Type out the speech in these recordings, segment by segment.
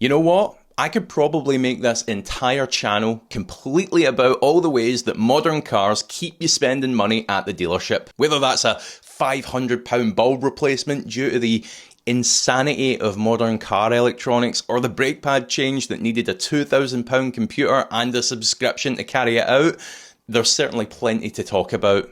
You know what? I could probably make this entire channel completely about all the ways that modern cars keep you spending money at the dealership. Whether that's a £500 bulb replacement due to the insanity of modern car electronics, or the brake pad change that needed a £2,000 computer and a subscription to carry it out, there's certainly plenty to talk about.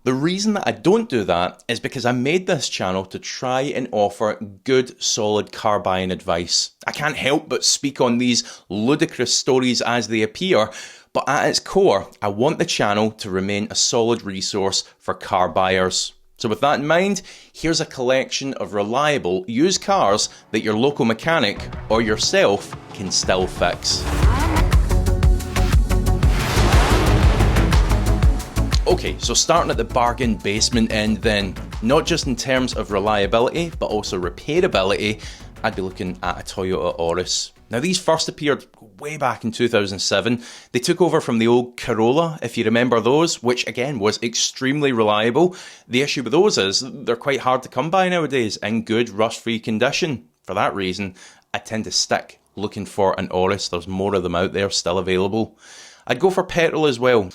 The reason that I don't do that is because I made this channel to try and offer good, solid car buying advice. I can't help but speak on these ludicrous stories as they appear, but at its core, I want the channel to remain a solid resource for car buyers. So with that in mind, here's a collection of reliable used cars that your local mechanic or yourself can still fix. Okay, so starting at the bargain basement end then, not just in terms of reliability, but also repairability, I'd be looking at a Toyota Auris. Now these first appeared way back in 2007. They took over from the old Corolla, if you remember those, which again was extremely reliable. The issue with those is they're quite hard to come by nowadays in good rust-free condition. For that reason, I tend to stick looking for an Auris. There's more of them out there still available. I'd go for petrol as well.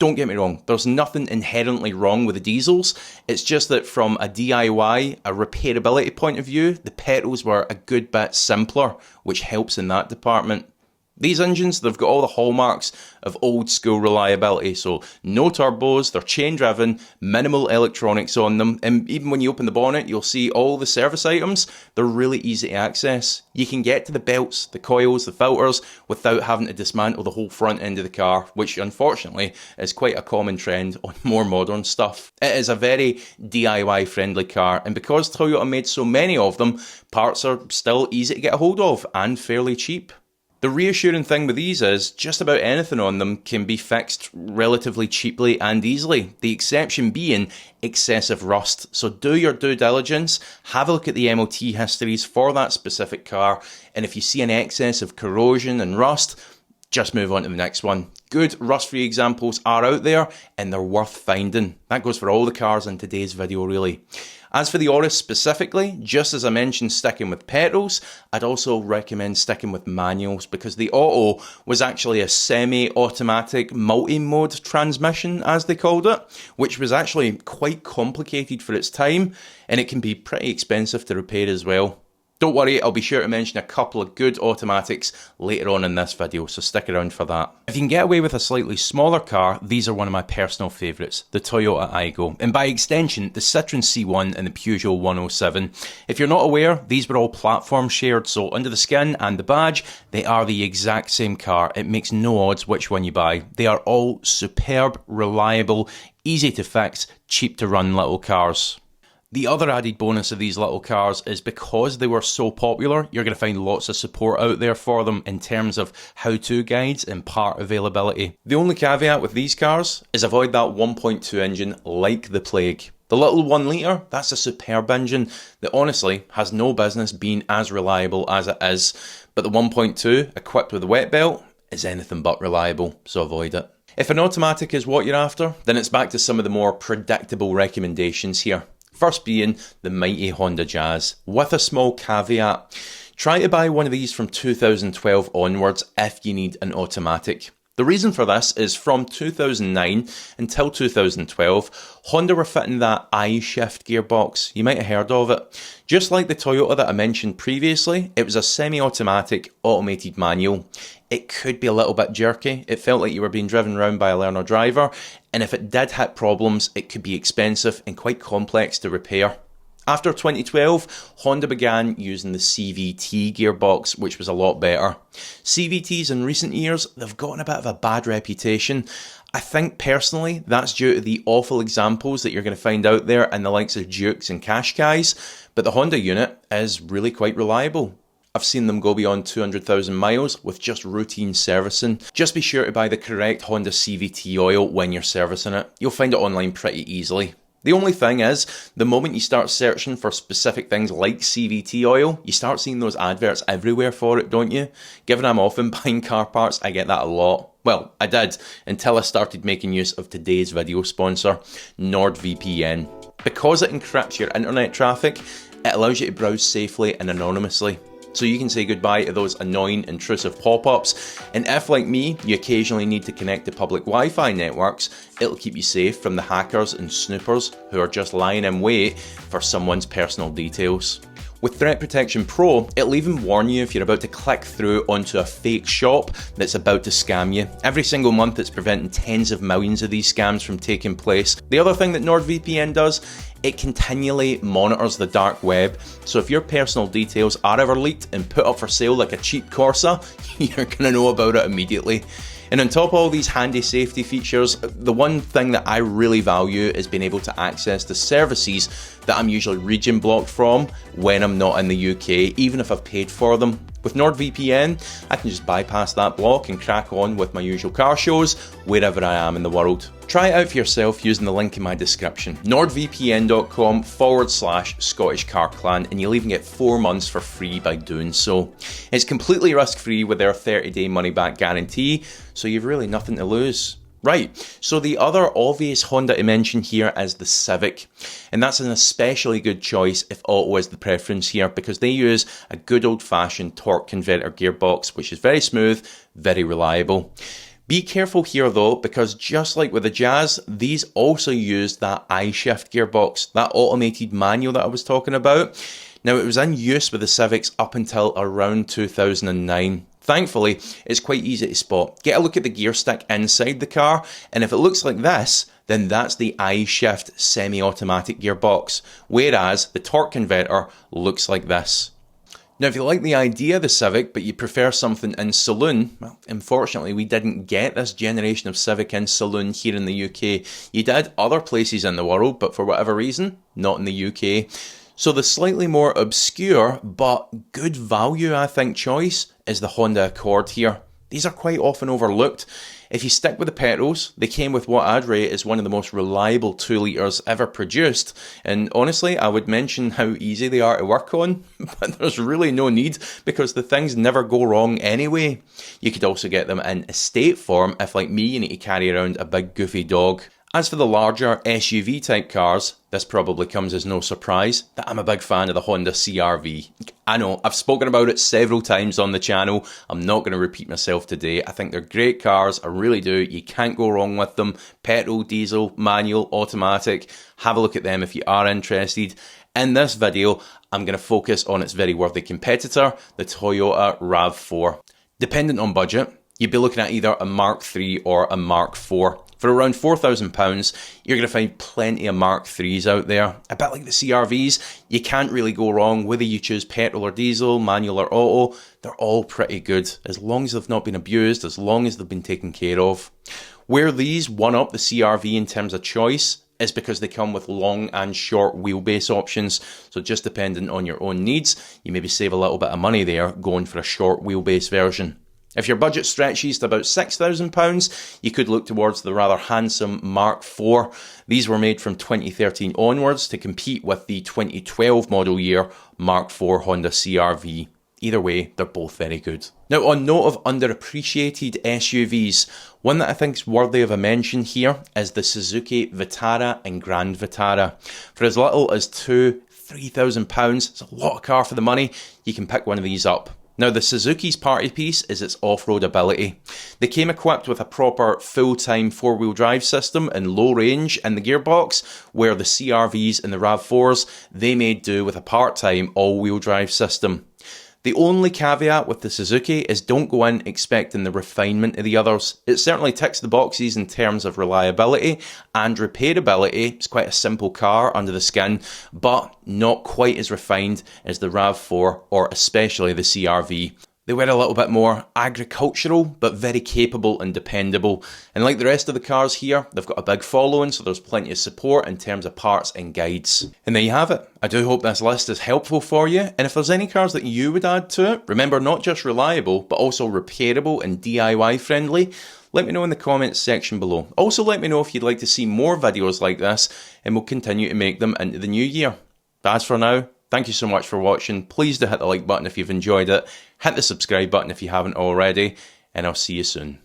Don't get me wrong, there's nothing inherently wrong with the diesels. It's just that from a DIY, a repairability point of view, the petrols were a good bit simpler, which helps in that department. These engines, they've got all the hallmarks of old school reliability, so no turbos, they're chain driven, minimal electronics on them, and even when you open the bonnet, you'll see all the service items. They're really easy to access. You can get to the belts, the coils, the filters, without having to dismantle the whole front end of the car, which unfortunately is quite a common trend on more modern stuff. It is a very DIY friendly car, and because Toyota made so many of them, parts are still easy to get a hold of and fairly cheap. The reassuring thing with these is just about anything on them can be fixed relatively cheaply and easily, the exception being excessive rust. So do your due diligence, have a look at the MOT histories for that specific car, and if you see an excess of corrosion and rust, just move on to the next one. Good rust-free examples are out there and they're worth finding. That goes for all the cars in today's video really. As for the Auris specifically, just as I mentioned sticking with petrols, I'd also recommend sticking with manuals because the Auto was actually a semi-automatic multi-mode transmission, as they called it, which was actually quite complicated for its time, and it can be pretty expensive to repair as well. Don't worry, I'll be sure to mention a couple of good automatics later on in this video, so stick around for that. If you can get away with a slightly smaller car, these are one of my personal favourites, the Toyota Aygo, and by extension, the Citroen C1 and the Peugeot 107. If you're not aware, these were all platform shared, so under the skin and the badge, they are the exact same car. It makes no odds which one you buy. They are all superb, reliable, easy to fix, cheap to run little cars. The other added bonus of these little cars is because they were so popular, you're going to find lots of support out there for them in terms of how-to guides and part availability. The only caveat with these cars is avoid that 1.2 engine like the plague. The little 1 litre, that's a superb engine that honestly has no business being as reliable as it is, but the 1.2 equipped with a wet belt is anything but reliable, so avoid it. If an automatic is what you're after, then it's back to some of the more predictable recommendations here. First being the mighty Honda Jazz, with a small caveat. Try to buy one of these from 2012 onwards if you need an automatic. The reason for this is from 2009 until 2012, Honda were fitting that I-Shift gearbox. You might have heard of it. Just like the Toyota that I mentioned previously, it was a semi-automatic automated manual. It could be a little bit jerky. It felt like you were being driven around by a learner driver, and if it did hit problems, it could be expensive and quite complex to repair. After 2012, Honda began using the CVT gearbox, which was a lot better. CVTs in recent years, they've gotten a bit of a bad reputation. I think personally that's due to the awful examples that you're going to find out there in the likes of Dukes and Qashqais, but the Honda unit is really quite reliable. I've seen them go beyond 200,000 miles with just routine servicing. Just be sure to buy the correct Honda CVT oil when you're servicing it. You'll find it online pretty easily. The only thing is, the moment you start searching for specific things like CVT oil, you start seeing those adverts everywhere for it, don't you? Given I'm often buying car parts, I get that a lot. Well, I did, until I started making use of today's video sponsor, NordVPN. Because it encrypts your internet traffic, it allows you to browse safely and anonymously. so you can say goodbye to those annoying intrusive pop-ups, and if, like me, you occasionally need to connect to public Wi-Fi networks, it'll keep you safe from the hackers and snoopers who are just lying in wait for someone's personal details. With Threat Protection Pro, it'll even warn you if you're about to click through onto a fake shop that's about to scam you. Every single month it's preventing tens of millions of these scams from taking place. The other thing that NordVPN does, it continually monitors the dark web, so if your personal details are ever leaked and put up for sale like a cheap Corsa, you're gonna know about it immediately. And on top of all these handy safety features, the one thing that I really value is being able to access the services that I'm usually region blocked from when I'm not in the UK, even if I've paid for them. With NordVPN, I can just bypass that block and crack on with my usual car shows wherever I am in the world. Try it out for yourself using the link in my description, nordvpn.com/Scottish Car Clan, and you'll even get 4 months for free by doing so. It's completely risk-free with their 30-day money-back guarantee, so you've really nothing to lose. Right, so the other obvious Honda to mention here is the Civic, and that's an especially good choice if auto is the preference here, because they use a good old-fashioned torque converter gearbox, which is very smooth, very reliable. Be careful here though, because just like with the Jazz, these also use that I-Shift gearbox, that automated manual that I was talking about. Now, it was in use with the Civics up until around 2009. Thankfully, it's quite easy to spot. Get a look at the gear stick inside the car, and if it looks like this, then that's the I-Shift semi-automatic gearbox, whereas the torque converter looks like this. Now, if you like the idea of the Civic, but you prefer something in saloon, well, unfortunately, we didn't get this generation of Civic in saloon here in the UK. You did other places in the world, but for whatever reason, not in the UK. So the slightly more obscure, but good value, I think, choice is the Honda Accord here. These are quite often overlooked. If you stick with the petrols, they came with what I'd rate as one of the most reliable 2 litres ever produced. And honestly, I would mention how easy they are to work on, but there's really no need because the things never go wrong anyway. You could also get them in estate form if, like me, you need to carry around a big goofy dog. As for the larger SUV type cars, this probably comes as no surprise that I'm a big fan of the Honda CR-V. I know, I've spoken about it several times on the channel. I'm not going to repeat myself today. I think they're great cars, I really do. You can't go wrong with them. Petrol, diesel, manual, automatic. Have a look at them if you are interested. In this video, I'm going to focus on its very worthy competitor, the Toyota RAV4. Dependent on budget, you'd be looking at either a Mark III or a Mark IV. For around £4,000, you're going to find plenty of Mark IIIs out there. A bit like the CR-Vs, you can't really go wrong whether you choose petrol or diesel, manual or auto. They're all pretty good, as long as they've not been abused, as long as they've been taken care of. Where these one-up the CR-V in terms of choice is because they come with long and short wheelbase options, so just depending on your own needs, you maybe save a little bit of money there going for a short wheelbase version. If your budget stretches to about £6,000, you could look towards the rather handsome Mark IV. These were made from 2013 onwards to compete with the 2012 model year Mark IV Honda CR-V. Either way, they're both very good. Now, on note of underappreciated SUVs, one that I think is worthy of a mention here is the Suzuki Vitara and Grand Vitara. For as little as £2,000-3,000, it's a lot of car for the money, you can pick one of these up. Now, the Suzuki's party piece is its off-road ability. They came equipped with a proper full-time four-wheel drive system and low range in the gearbox, where the CR-Vs and the RAV4s, they made do with a part-time all-wheel drive system. The only caveat with the Suzuki is don't go in expecting the refinement of the others. It certainly ticks the boxes in terms of reliability and repairability. It's quite a simple car under the skin, but not quite as refined as the RAV4 or especially the CR-V. They were a little bit more agricultural, but very capable and dependable. And like the rest of the cars here, they've got a big following, so there's plenty of support in terms of parts and guides. And there you have it. I do hope this list is helpful for you. And if there's any cars that you would add to it, remember not just reliable, but also repairable and DIY friendly, let me know in the comments section below. Also let me know if you'd like to see more videos like this, and we'll continue to make them into the new year. But as for now, thank you so much for watching. Please do hit the like button if you've enjoyed it. Hit the subscribe button if you haven't already. And I'll see you soon.